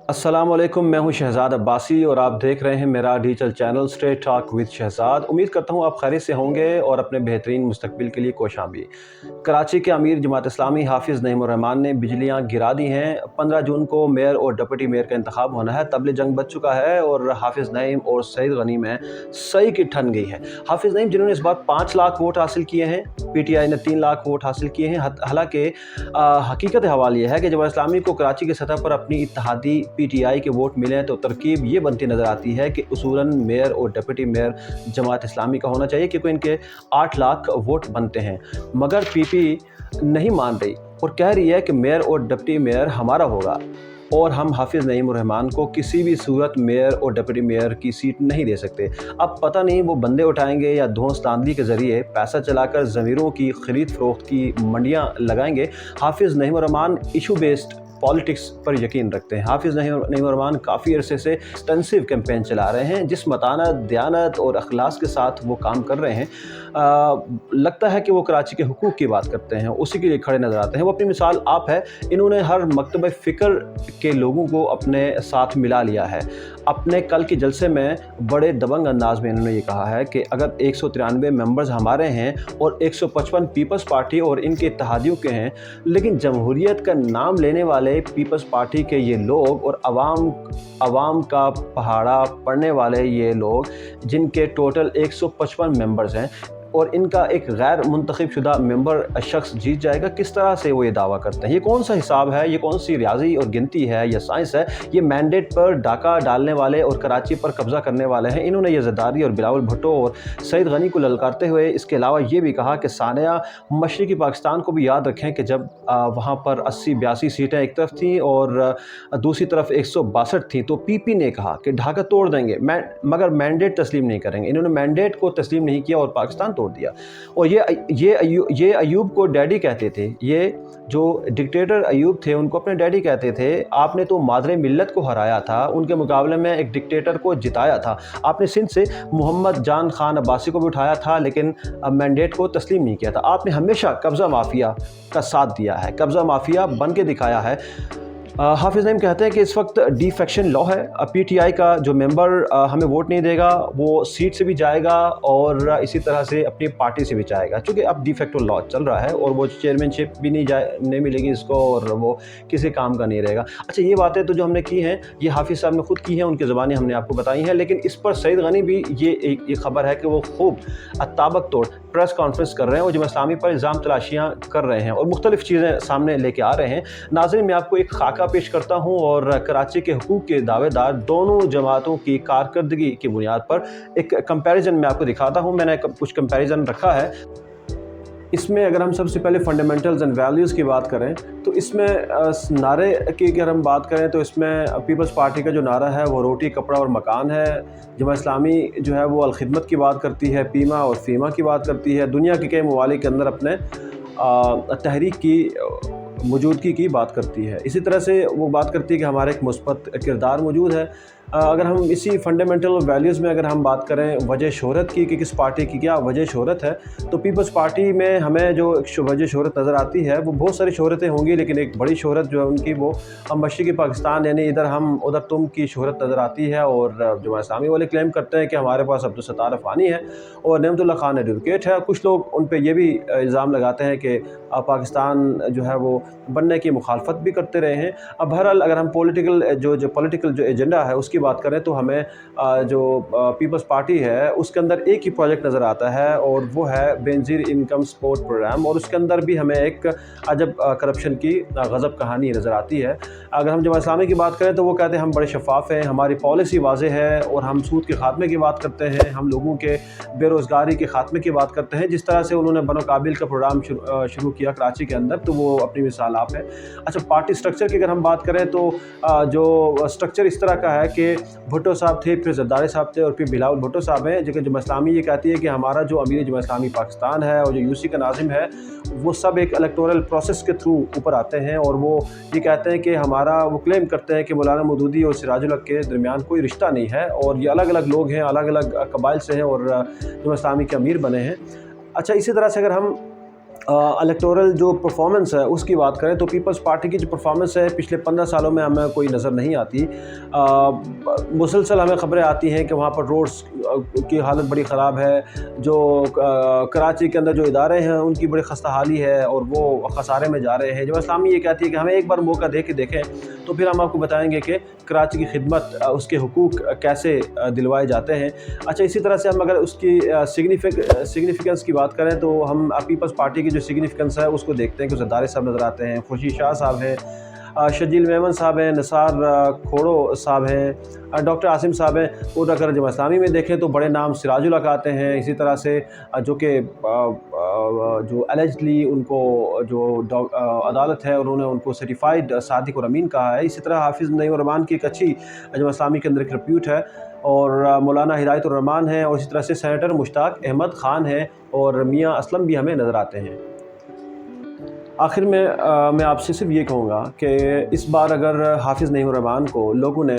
अस्सलाम वालेकुम, मैं हूं शहजाद अब्बासी और आप देख रहे हैं मेरा digital channel straight talk with Shahzad. उम्मीद करता हूं आप खैरियत से होंगे और अपने बेहतरीन मुस्तकबिल के लिए कोशांबी। कराची के अमीर जमात इस्लामी हाफिज़ नईमुर रहमान ने बिजलियां गिरा दी हैं। 15 जून को मेयर और डिप्टी मेयर का इंतखाब होना है। तबले जंग बच चुका है और हाफिज़ नईम और सईद गनी में सही की ठन गई है। हाफिज़ नईम जिन्होंने इस बार 5 लाख वोट हासिल किए हैं, PTI ने 3 लाख वोट हासिल किए हैं। हालांकि हकीकत हवाल ये है कि जमात इस्लामी को कराची की सतह पर अपनी इत्तेहादी PTI के वोट मिले हैं तो तरकीब ये बनती नज़र आती है कि उसूलन मेयर और डिप्टी मेयर जमात इस्लामी का होना चाहिए, क्योंकि इनके 8 लाख वोट बनते हैं। मगर PP नहीं मान रही और कह रही है कि मेयर और डिप्टी मेयर हमारा होगा और हम हाफिज़ नईम रहमान को किसी भी सूरत मेयर और डिप्टी मेयर की सीट नहीं दे सकते। अब पता नहीं वो बंदे उठाएंगे या धौंस धांधली के ज़रिए पैसा चलाकर ज़मीरों की ख़रीद फरोख्त की मंडियाँ लगाएंगे। हाफिज़ Naeem Rahman issue based politics पर यकीन रखते हैं। हाफिज़ नईम रहमान काफ़ी अरसे से एक्सटेंसिव कैंपेन चला रहे हैं, जिस मतानत, दयानत और अखलास के साथ वो काम कर रहे हैं, लगता है कि वो कराची के हुकूक़ की बात करते हैं, उसी के लिए खड़े नज़र आते हैं। वो अपनी मिसाल आप है। इन्होंने हर मकतब फ़िक्र के लोगों को अपने साथ मिला लिया है। अपने कल के जलसे में बड़े दबंग अंदाज में इन्होंने ये कहा है कि अगर 193 मेंबर्स हमारे हैं और 155 पीपल्स पार्टी और इनके इत्तेहादियों के हैं, लेकिन जमहूरियत का नाम लेने वाले पीपल्स पार्टी के ये लोग और अवाम का पहाड़ा पढ़ने वाले ये लोग, जिनके टोटल 155 मेंबर्स हैं, और इनका एक गैर मुंतखब शुदा मेंबर शख्स जीत जाएगा, किस तरह से वो ये दावा करते हैं? ये कौन सा हिसाब है? ये कौन सी रियाजी और गिनती है या साइंस है? ये मैंडेट पर डाका डालने वाले और कराची पर कब्ज़ा करने वाले हैं। इन्होंने ये ज़रदारी और बिलावल भुट्टो और सईद गनी को ललकारते हुए इसके अलावा ये भी कहा कि सानिया मशरक़ी पाकिस्तान को भी याद रखें कि जब वहाँ पर 80-82 सीटें एक तरफ थीं और दूसरी तरफ 162 थी, तो PP ने कहा कि ढाका तोड़ देंगे, मगर मैंडेट तस्लीम नहीं करेंगे। इन्होंने मैंडेट को तस्लीम नहीं किया और पाकिस्तान तोड़ दिया। और ये अयूब को डैडी कहते थे। ये जो डिक्टेटर अयूब थे उनको अपने डैडी कहते थे। आपने तो मादरे मिल्लत को हराया था, उनके मुकाबले में एक डिक्टेटर को जिताया था। आपने सिंध से मोहम्मद जान खान अब्बासी को भी उठाया था, लेकिन मैंडेट को तस्लीम नहीं किया था। आपने हमेशा कब्ज़ा माफिया का साथ दिया है, कब्ज़ा माफिया बन के दिखाया है। हाफिज़ नईम कहते हैं कि इस वक्त डिफेक्शन लॉ है। PTI का जो मेंबर हमें वोट नहीं देगा वो सीट से भी जाएगा और इसी तरह से अपनी पार्टी से भी जाएगा, क्योंकि अब डिफेक्टो लॉ चल रहा है और वो चेयरमैनशिप भी नहीं मिलेगी इसको और वो किसी काम का नहीं रहेगा। अच्छा, ये बातें तो जो हमने की हैं ये हाफिज़ साहब ने खुद की हैं, उनकी ज़बानी हमने आपको बताई हैं, लेकिन इस पर सईद गनी भी ये खबर है कि वो खूब ताबक तोड़ प्रेस कॉन्फ्रेंस कर रहे हैं और जमात इस्लामी पर इल्ज़ाम तलाशियाँ कर रहे हैं और मुख्तलिफ़ चीज़ें सामने लेके आ रहे हैं। नाज़रीन, मैं आपको एक खाका पेश करता हूं और कराची के हुकूक के दावेदार दोनों जमातों की कारकर्दगी की बुनियाद पर एक कंपैरिजन मैं आपको दिखाता हूं। मैंने कुछ कंपैरिजन रखा है। इसमें अगर हम सबसे पहले फंडामेंटल्स एंड वैल्यूज़ की बात करें तो इसमें नारे की अगर हम बात करें तो इसमें पीपल्स पार्टी का जो नारा है वो रोटी, कपड़ा और मकान है। जमात इस्लामी जो है वो अलखिदमत की बात करती है, पीमा और फीमा की बात करती है, दुनिया के कई ममालिक के अंदर अपने तहरीक की मौजूदगी की बात करती है। इसी तरह से वो बात करती है कि हमारा एक मुस्बत किरदार मौजूद है। अगर हम इसी फंडामेंटल वैल्यूज़ में अगर हम बात करें वजह शोहरत की कि किस पार्टी की क्या वजह शोहरत है, तो पीपल्स पार्टी में हमें जो वजह शोहरत नज़र आती है वो बहुत सारी शोहरतें होंगी, लेकिन एक बड़ी शोहरत जो है उनकी वो मशरक़ी पाकिस्तान यानी इधर हम उधर तुम की शोहरत नज़र आती है। और जमात इस्लामी वाले क्लेम करते हैं कि हमारे पास अब्दुल-सत्तार अफ़ानी है और नेमतुल्ला खान एडवोकेट है। कुछ लोग उन पर यह भी इल्ज़ाम लगाते हैं कि पाकिस्तान जो है वो बनने की मुखालफत भी करते रहे हैं। अब बहरहाल अगर हम पॉलिटिकल जो एजेंडा है उसकी बात करें तो हमें जो पीपल्स पार्टी है उसके अंदर एक ही प्रोजेक्ट नज़र आता है और वो है बेनज़ीर इनकम सपोर्ट प्रोग्राम, और उसके अंदर भी हमें एक अजब करप्शन की गज़ब कहानी नज़र आती है। अगर हम जमात इस्लामी की बात करें तो वो कहते हैं हम बड़े शफाफ हैं, हमारी पॉलिसी वाज़ेह है और हम सूद के खात्मे की बात करते हैं, हम लोगों के बेरोज़गारी के खात्मे की बात करते हैं। जिस तरह से उन्होंने बनो काबिल का प्रोग्राम शुरू किया कराची के अंदर, तो वो अपनी मिसाल आप है। अच्छा, पार्टी स्ट्रक्चर की अगर हम बात करें तो जो स्ट्रक्चर इस तरह का है कि भुट्टो साहब थे, फिर जरदारी साहब थे और फिर बिलावल भुट्टो साहब हैं। जबकि जमात इस्लामी ये कहती है कि हमारा जो अमीर जमात इस्लामी पाकिस्तान है और जो UC का नाज़िम है वो सब एक इलेक्टोरल प्रोसेस के थ्रू ऊपर आते हैं, और वो ये कहते हैं कि हमारा वो क्लेम करते हैं कि मौलाना मौदूदी और सिराजुल हक के दरमियान कोई रिश्ता नहीं है और ये अलग अलग लोग हैं, अलग अलग कबाइल से हैं और जमात इस्लामी के अमीर बने हैं। अच्छा, इसी तरह से अगर हम इलेक्टोरल जो परफॉर्मेंस है उसकी बात करें तो पीपल्स पार्टी की जो परफॉर्मेंस है पिछले 15 सालों में हमें कोई नज़र नहीं आती। मुसलसल हमें ख़बरें आती हैं कि वहाँ पर रोड्स की हालत बड़ी ख़राब है, जो कराची के अंदर जो इदारे हैं उनकी बड़ी खस्ता हाली है और वो खसारे में जा रहे हैं। जमात इस्लामी ये कहती है कि हमें एक बार मौका दे के देखें तो फिर हम आपको बताएंगे कि कराची की खिदमत, उसके हुकूक कैसे दिलवाए जाते हैं। अच्छा, इसी तरह से हम अगर उसकी सिग्निफिकेंस की बात करें तो हम पीपल्स पार्टी की जो सिग्निफिकेंस है उसको देखते हैं कि ज़रदारी साहब नज़र आते हैं, खुर्शीद शाह साहब हैं, शजील मेमन साहब हैं, निसार खोड़ो साहब हैं, डॉक्टर आसिम साहब हैं। और अगर जमात इस्लामी में देखें तो बड़े नाम सिराजुल हक आते हैं। इसी तरह से जो कि जो एलिजली उनको जो अदालत है उन्होंने उनको सर्टिफाइड सादिक और अमीन कहा है। इसी तरह हाफिज़ नईम रहमान की एक अच्छी जमात इस्लामी के अंदर एक रिप्यूट है, और मौलाना हिदायतुर रहमान हैं, और इसी तरह से सेनेटर मुश्ताक अहमद ख़ान हैं, और मियाँ असलम भी हमें नज़र आते हैं। आखिर में मैं आपसे सिर्फ ये कहूँगा कि इस बार अगर हाफिज़ नईम रहमान को लोगों ने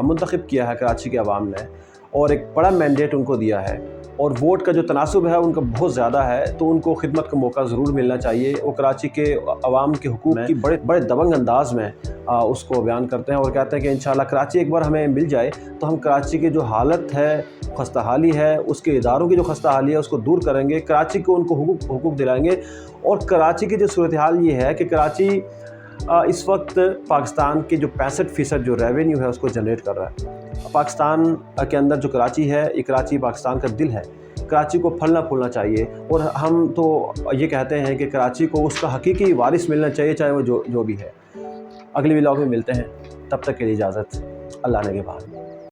मुंतखब किया है कराची के अवाम ने, और एक बड़ा मैंडेट उनको दिया है, और वोट का जो तनासुब है उनका बहुत ज़्यादा है, तो उनको खिदमत का मौका ज़रूर मिलना चाहिए। वो कराची के अवाम के हुकूक की बड़े दबंग अंदाज में उसको बयान करते हैं और कहते हैं कि इंशाल्लाह कराची एक बार हमें मिल जाए तो हम कराची की जो हालत है, खस्ता हाली है, उसके इदारों की जो खस्ता हाली है उसको दूर करेंगे, कराची को उनको हुकूक दिलाएंगे। और कराची की जो सूरत हाल ये है कि कराची इस वक्त पाकिस्तान के जो 65% जो रेवेन्यू है उसको जनरेट कर रहा है। पाकिस्तान के अंदर जो कराची है, ये कराची पाकिस्तान का दिल है। कराची को फलना फूलना चाहिए, और हम तो ये कहते हैं कि कराची को उसका हकीकी वारिस मिलना चाहिए, चाहे वो जो भी है। अगले व्लॉग में मिलते हैं, तब तक के लिए इजाज़त, अल्लाह ने के बाद।